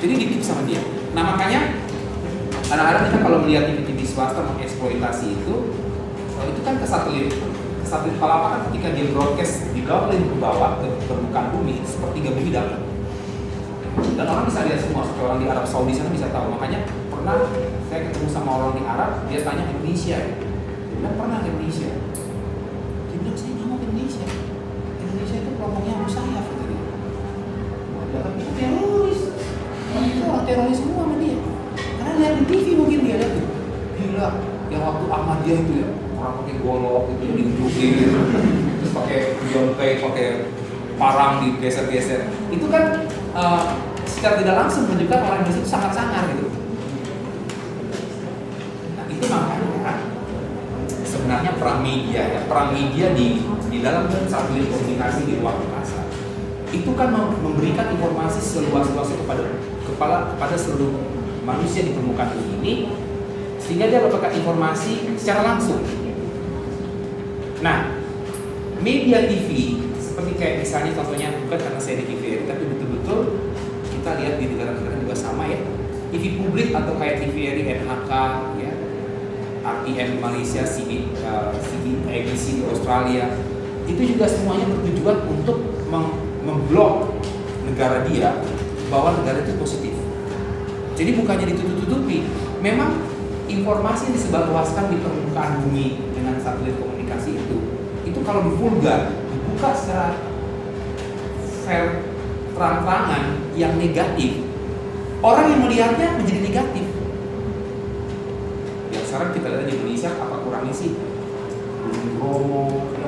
jadi di-tweet sama dia. Nah makanya kadang-kadang kita kalau melihat TV swasta mengeksploitasi itu kan ke satelit. Satelit Palapa kan ketika dia broadcast digaulin ke bawah ke permukaan bumi seperti bumi dapat. Dan orang bisa lihat semua, seperti orang di Arab Saudi sana bisa tahu. Makanya pernah saya ketemu sama orang di Arab, dia tanya Indonesia ya. Dia bilang pernah ke Indonesia. Dia bilang saya teroris semua sama dia. Karena lihat di TV mungkin dia lihat tuh, gila, yang waktu Ahmadiyah itu ya, orang pakai golok itu diunjukin gitu, terus pakai jongkei, pakai parang digeser-geser. Itu kan secara tidak langsung menunjukkan orang Indonesia itu sangat sangar gitu. Nah itu makanya sebenarnya perang media di dalam satelit komunikasi di luar angkasa itu kan memberikan informasi seluas-luasnya kepada seluruh manusia di permukaan bumi ini, sehingga dia mendapatkan informasi secara langsung. Nah, media TV seperti kayak misalnya contohnya bukan karena saya di TVRI, tapi betul-betul kita lihat di negara-negara juga sama ya. TV publik atau kayak TVRI, NHK, ya, RTM di Malaysia, ABC di Australia, itu juga semuanya bertujuan untuk memblok negara dia bahwa negara itu positif. Jadi bukannya ditutup-tutupi, memang informasi yang disebarluaskan di permukaan bumi dengan satelit komunikasi itu kalau divulgar, dibuka secara fair, terang-terangan yang negatif, orang yang melihatnya menjadi negatif. Ya sekarang kita lihat di Indonesia apa kurangnya sih? Gunung Bromo,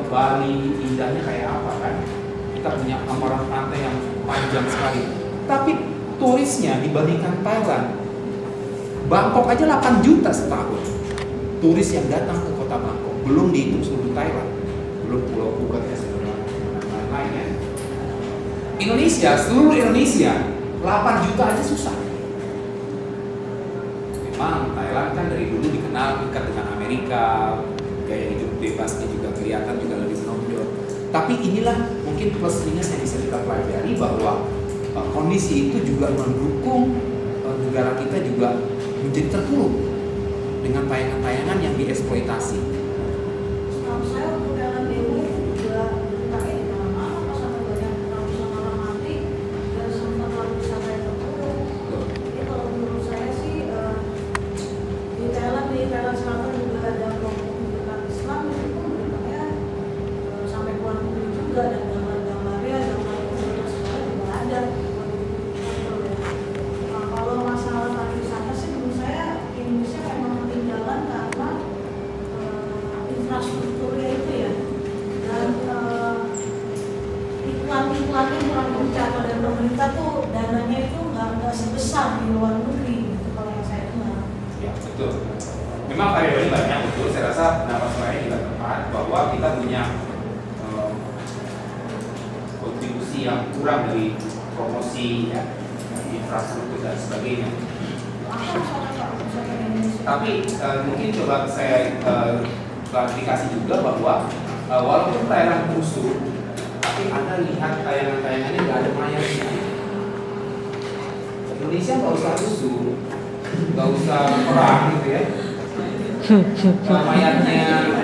Bali, indahnya kayak apa kan? Kita punya hamparan pantai yang panjang sekali. Tapi turisnya dibandingkan Thailand, Bangkok aja 8 juta setahun turis yang datang ke kota Bangkok, belum dihitung seluruh Thailand, belum Pulau Phuket dan lain-lain ya. Indonesia, seluruh Indonesia 8 juta aja susah. Memang Thailand kan dari dulu dikenal dekat dengan Amerika, gaya hidup bebasnya juga kelihatan juga lebih menonjol. Tapi inilah mungkin plus minus yang bisa kita pelajari, bahwa kondisi itu juga mendukung negara kita juga menjadi terpuruk dengan tayangan-tayangan yang dieksploitasi. Setahu saya waktu dalam demo juga dipakai di mana-mana, pas sampai banyak ratusan orang mati dan sempat wisata yang terpuruk. Jadi kalau menurut saya sih di Thailand Selatan juga ada kelompok Islam, itu pun beritanya sampai keluar negeri juga, dan gambar-gambarnya, gambar komunitas sekolah juga ada. Nah, kalau masalah pariwisata sih menurut saya Indonesia memang ketinggalan karena infrastrukturnya itu ya, dan iklan-iklannya kurang tercapai, dan pemerintah tuh dananya itu nggak sebesar di luar negeri gitu, kalau yang saya dengar. Ya betul. Memang variabelnya banyak, betul. Saya rasa pendapat saya juga tepat bahwa kita punya kontribusi yang kurang dari promosi ya, infrastruktur dan sebagainya. Tapi mungkin coba saya klarifikasi juga bahwa walaupun Thailand musuh, tapi Anda lihat tayangan-tayangannya nggak ada mayatnya. Indonesia nggak usah musuh, nggak usah perang gitu ya.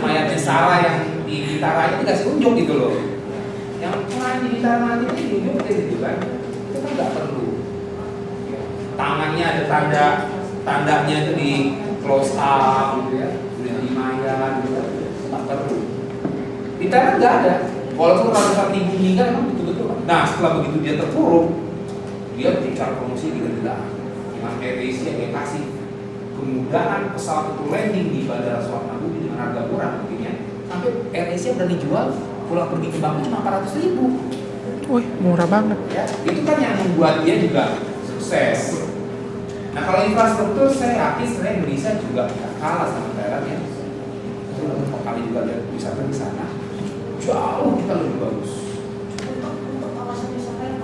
Mayatnya Sarah yang di Bintara itu dikasih unjuk gitu loh. Yang di Bintara mati itu diunjukin gitu kan. Itu kan nggak perlu. Tangannya ada tandanya itu di close up gitu ya, di mayat gitu, nggak perlu. Di Thailand nggak ada. Walaupun ratusan ribu meninggal memang betul-betul. Nah setelah begitu dia terpuruk, dia bicara promosi gila-gilaan. Dengan AirAsia dia kasih kemudahan pesawat itu landing di Bandara Suvarnabhumi dengan harga murah mungkin ya. Sampai AirAsia berani jual pulang pergi ke Bangkok cuma 400.000. Wih, murah banget. Ya, itu kan yang membuat dia juga sukses. Nah kalau infrastruktur saya yakin sebenarnya Indonesia juga tidak kalah sama Thailand ya. Kami juga lihat wisata di sana jauh kita lebih bagus. Untuk kawasan wisata yang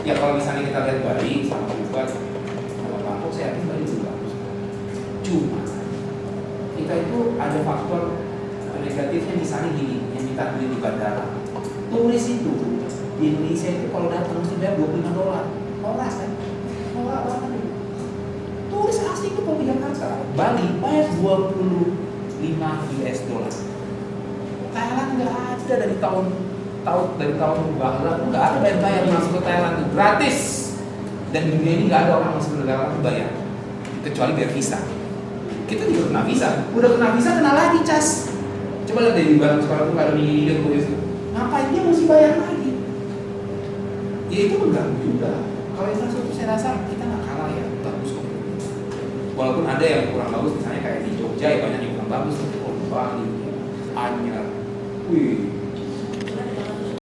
Ya kalau misalnya kita lihat Bali sama Phuket sama Bangkok, saya yakin Bali juga bagus. Cuma kita itu ada faktor negatifnya, misalnya gini, yang kita beli di bandara. Turis itu di Indonesia itu kalau datang mesti bayar $25. Murah kan? Murah banget. Turis asing itu kalau di Jakarta, Bali bayar $25. Thailand nggak ada dari tahun bahla, nggak ada bayar masuk ke Thailand itu gratis. Dan di dunia ini nggak ada orang masuk ke negara itu bayar, kecuali bayar visa. Kita juga kena visa, udah kena visa kena lagi cas. Coba lihat deh di barang sekolah tuh kalau di tulis ngapain dia mesti bayar lagi? Ya itu mengganggu juga. kalau infrastruktur saya rasa kita nggak kalah ya, bagus kok. Walaupun ada yang kurang bagus, misalnya kayak di Jogja ya banyak yang kurang bagus, tapi kalau di Bali, Anyar, wih